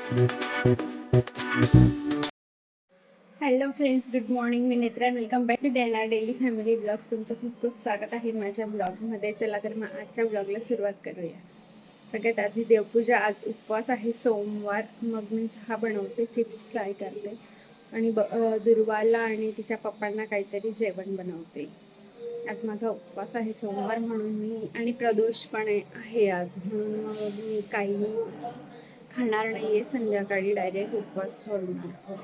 Hello friends, good morning. मी Netra. Welcome back to Dena daily family blogs. तुमचं खूप खूप स्वागत आहे माझ्या ब्लॉगमध्ये. चला तर मग आजच्या ब्लॉगला सुरुवात करूया. सगळ्यात आधी देवपूजा. आज उपवास आहे, सोमवार. मग मी चहा बनवते, चिप्स फ्राय करते आणि दुर्वाला आणि तिच्या पप्पांना काहीतरी जेवण बनवते. आज माझा उपवास आहे, सोमवार म्हणून मी, आणि प्रदोष पण आहे आज, म्हणून मग मी काही खाणार नाही आहे. संध्याकाळी डायरेक्ट उपवास सोडणार.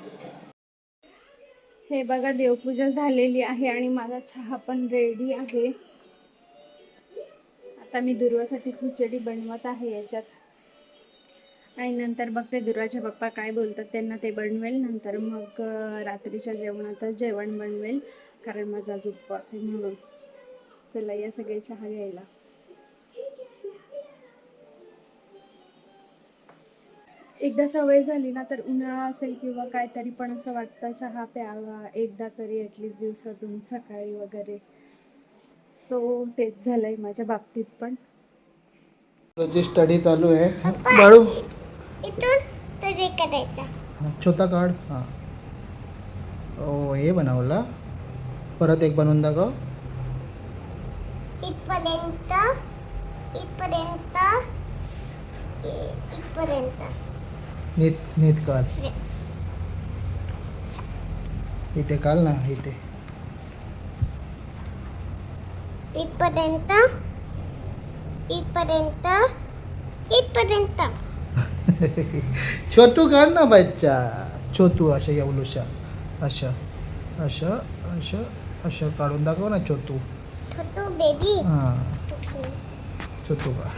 हे बघा, देवपूजा झालेली आहे आणि माझा चहा पण रेडी आहे. आता मी दुर्वासाठी खिचडी बनवत आहे याच्यात, आणि नंतर बघते दुर्वाचे पप्पा काय बोलतात, त्यांना ते बनवेल. नंतर मग रात्रीच्या जेवणातच जेवण बनवेल, कारण माझा आज उपवास आहे म्हणून. चला या सगळे चहा घ्यायला. एकदा सवय झाली ना, तर उन्हाळा असेल किंवा काहीतरी पण असं वाटतं चहा प्यावा एकदा तरी, ॲटलिस्ट दिवसातून सकाळी वगैरे. सो तेच झालंय माझ्या बाबतीत पण. जी स्टडी चालू आहे बाळू. इथून तरी करायचा. छोटा कार्ड. हां, ओ हे बनवला. परत एक बनवून दाखव. इथपर्यंत इथपर्यंत इथपर्यंत नीट नीट काढ. इथे काढ ना, इथे. इथपर्यंत इथपर्यंत इथपर्यंत. छोटू काढ ना बच्चा. छोटू अशा एवढूशा अशा अशा अशा अशा काढून दाखव ना छोटू. छोटू बेबी. हां, छोटू का.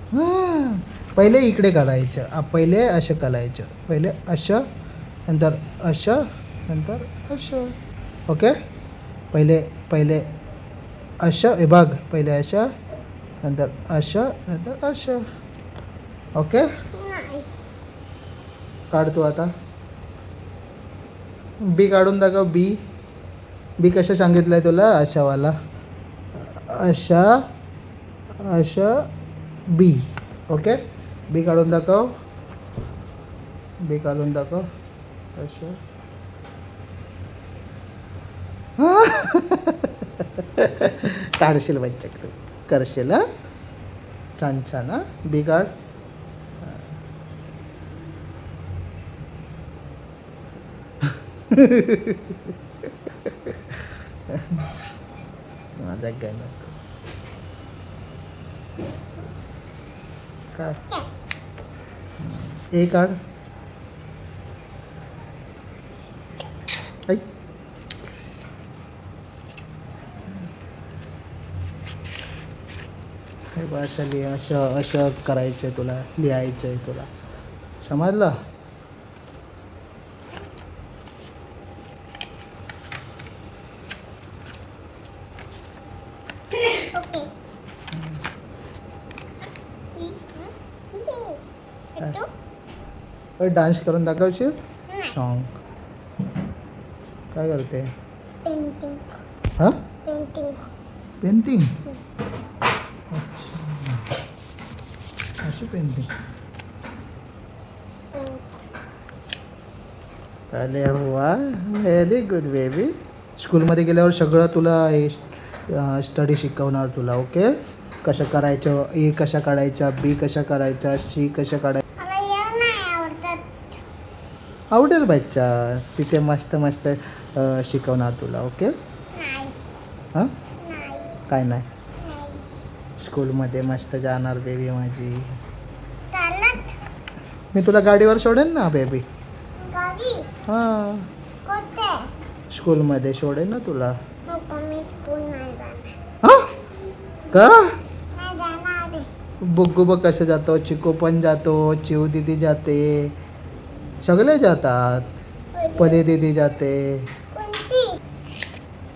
हां, पहिले इकडे काढायचं. पहिले असं काढायचं. पहिले असं, नंतर असं, नंतर असं. ओके. पहिले पहिले असं. हे बघ, पहिले असं, नंतर असं, नंतर असं. ओके. नाही. काढतो आता. बी काढून दाखव. बी. बी कसं सांगितलं आहे तुला? अशावाला. अशा अशा बी. ओके. बी काढून दाखव. बी काढून दाखव. असं. काढशील बच्चा, करशील. हां, छान छान. हां, बी काढ. माझा गण काढ. ए काढ. ऐक. हे बघ, असं लिहा. असं असं करायचं आहे तुला, लिहायचं आहे तुला. समजलं? ओके. छोटू डान्स करून दाखवशील? नाही. सॉन्ग काय करते? पेंटिंग हां, पेंटिंग. पेंटिंग. अशी पेंटिंग. अरे वा, व्हेरी गुड बेबी. स्कूलमध्ये गेल्यावर सगळं तुला हे स्टडी शिकवणार तुला. ओके. कसं करायचं, ए कशा काढायच्या, बी कशा काढायच्या, सी कशा काढायच्या. मला हे नाही आवडत. आवडेल बच्चा. तिथे मस्त मस्त शिकवणार तुला. ओके. नाही. हां, नाही. काय नाही. नाही. स्कूलमध्ये मस्त जाणार बेबी माझी. चालत. मी तुला गाडीवर सोडेन ना बेबी. गाडी हां, कोणते? स्कूलमध्ये सोडेन ना तुला. नको, मी स्कूल नाही जाणार. हां, का? नाही जाणार. बुग्गू बघ कसं जातो, चिकू पण जातो, चिव दीदी जाते, सगळे जातात. परी दीदी जाते. कोणती?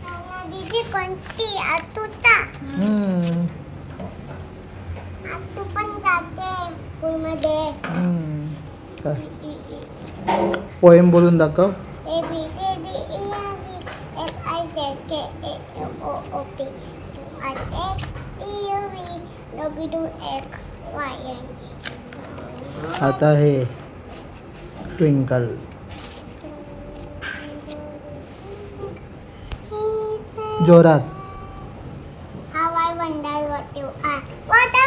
नाना दीदी कोणती? आतुता. हम्म, आतू पण जाते स्कूलमध्ये. काय? पोएम बोलून दाखव. A B C D E F G H I J K L M N O P Q R S T U V WXYNG. आता हे ट्विंकल. जोरात. How I wonder what you are. Water.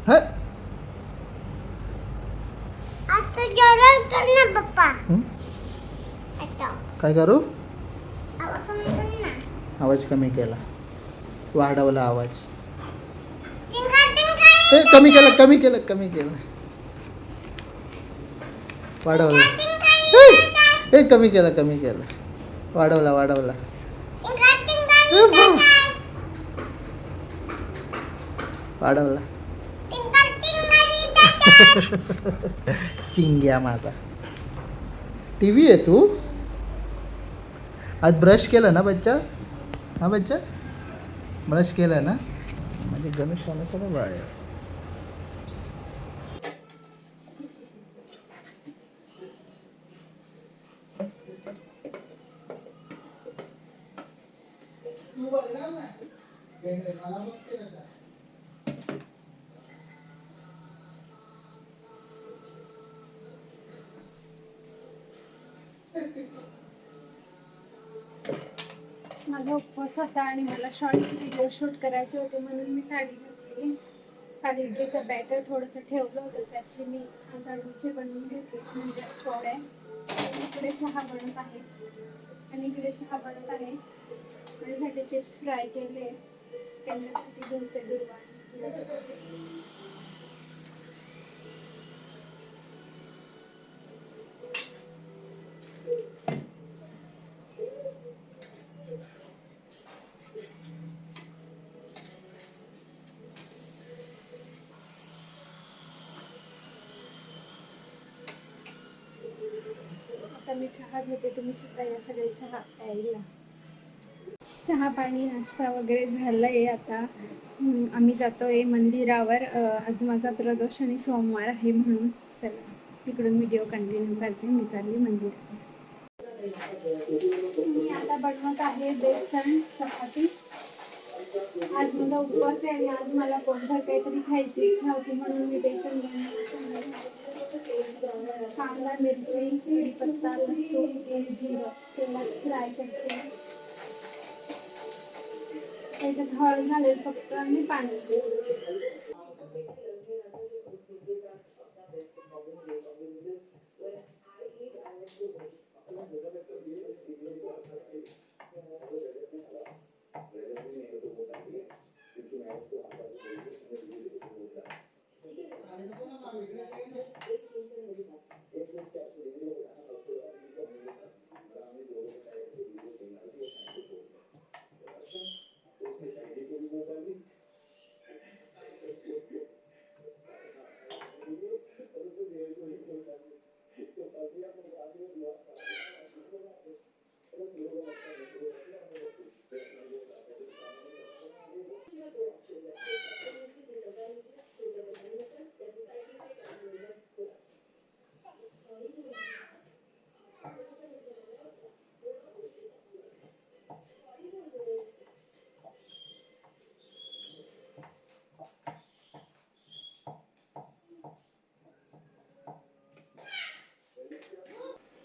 ह आता जोरात कर ना पप्पा. हं? आता काय करू? आवाज कमी कर ना. आवाज कमी केला, वाढवला आवाज. टिंगा. ए, कमी केलं कमी केलं कमी केलं, वाढवला. ए, कमी केलं कमी केलं, वाढवला वाढवला. वाढवला. चिंग्या माझा. टी व्ही आहे तू. आज ब्रश केलं ना बच्चा? हा बच्चा, ब्रश केलं ना? म्हणजे गणेश सगळं बाळ आहे. माझा उपवास होता आणि मला शॉर्ट्स व्हिडिओ शूट करायचे होते म्हणून मी साडी घातली. खाली इडलीचं बॅटर थोडंसं ठेवलं होतं, त्याची मी आता डोसे बनवून घेतले म्हणजे थोड्या. इकडे चहा बनत आहे आणि इकडे चहा बनत आहे. माझ्यासाठी चिप्स फ्राय केले, त्यांच्यासाठी डोसे दुर्वा. आता मी चहा घेते, तुम्ही सुद्धा या सगळे चहा प्यायला. चहा पाणी नाश्ता वगैरे झालंय. आता आम्ही जातोय मंदिरावर. आज माझा प्रदोष आणि सोमवार आहे म्हणून. चला तिकडून व्हिडिओ कंटिन्यू करते. मी चालली मंदिरावर. मी आता बनवत आहे बेसन चपाती. आज माझा उपवास आहे आणि आज मला पोटभर काहीतरी खायची इच्छा होती म्हणून मी बेसन बनवते. कांदा, मिरची, कढीपत्ता, लसूण आणि जिरं तेलात फ्राय करते. त्याच्यात हळद घालेल फक्त आणि पाणी.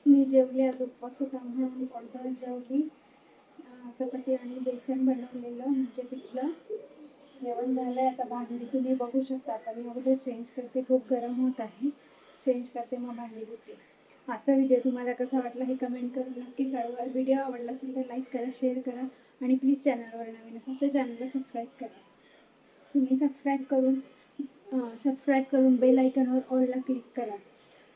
मी जेवले. आज उपवास होता म्हणून पोटभर जेवली. चपाती आणि बेसन बनवलेलं म्हणजे पिठलं. जेवण झालंय. आता भांडी तुम्ही बघू शकता. आता मी अगोदर चेंज करते, खूप गरम होत आहे. चेंज करते मग भांडी धुते. आजचा व्हिडिओ तुम्हाला कसा वाटला हे कमेंट करून नक्की कळवा. व्हिडिओ आवडला असेल तर लाईक करा, शेअर करा आणि प्लीज चॅनलवर नवीन असेल तर चॅनलला सबस्क्राईब करा. तुम्ही सबस्क्राईब करून बेल आयकॉनवर ऑलला क्लिक करा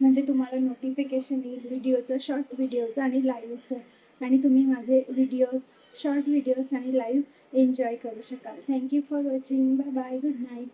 म्हणजे तुम्हाला नोटिफिकेशन येईल व्हिडिओचं, शॉर्ट व्हिडिओचं आणि लाईव्हचं. आणि तुम्ही माझे व्हिडिओज, शॉर्ट व्हिडिओज आणि लाईव्ह एन्जॉय करू शकाल. Thank you for watching. Bye bye. Good night.